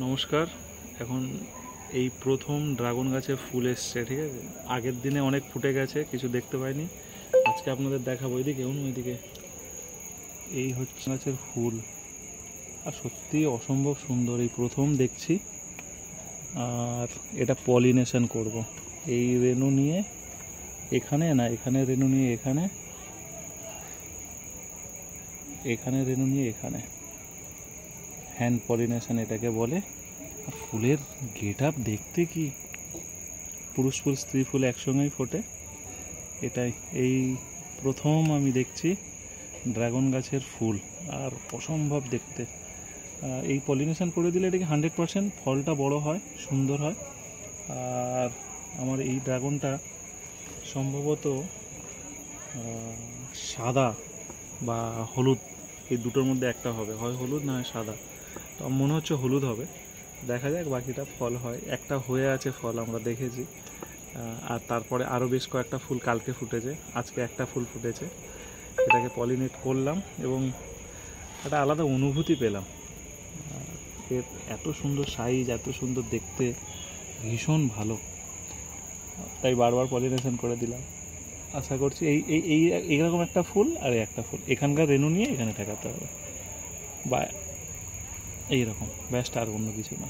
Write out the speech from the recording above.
নমস্কার। এখন এই প্রথম ড্রাগন গাছে ফুল এসছে, ঠিক আছে। আগের দিনে অনেক ফুটে গেছে, কিছু দেখতে পাইনি। আজকে আপনাদের দেখাবো। ওইদিকে ওইদিকে এই হচ্ছে গাছের ফুল, আর সত্যি অসম্ভব সুন্দর। এই প্রথম দেখছি। আর এটা পলিনেশন করব এই রেণু নিয়ে এখানে, না এখানে রেণু নিয়ে এখানে, এখানে রেণু নিয়ে এখানে, হ্যান্ড পলিনেশন এটাকে বলে। আর ফুলের গেট আপ দেখতে কি, পুরুষ ফুল স্ত্রী ফুল একসঙ্গেই ফোটে। এটাই এই প্রথম আমি দেখছি ড্রাগন গাছের ফুল, আর অসম্ভব দেখতে। এই পলিনেশন করে দিলে এটাকে 100% ফলটা বড় হয়, সুন্দর হয়। আর আমার এই ড্রাগনটা সম্ভবত সাদা বা হলুদ, এই দুটোর মধ্যে একটা হবে, হয় হলুদ না হয় সাদা। তো মনে হচ্ছে হলুদ হবে, দেখা যাক বাকিটা ফল হয়। একটা হয়ে আছে ফল, আমরা দেখেছি। আর তারপরে আরও বেশ কয়েকটা ফুল কালকে ফুটেছে, আজকে একটা ফুল ফুটেছে। এটাকে পলিনেট করলাম এবং একটা আলাদা অনুভূতি পেলাম। এর এত সুন্দর সাইজ, এত সুন্দর দেখতে, ভীষণ ভালো। তাই বারবার পলিনেশন করে দিলাম। আশা করছি এই এই এই এইরকম একটা ফুল আর একটা ফুল এখানকার রেণু নিয়ে এখানে ঠেকাতে হবে, বা এইরকম ব্যাসটা, আর অন্য কিছু না।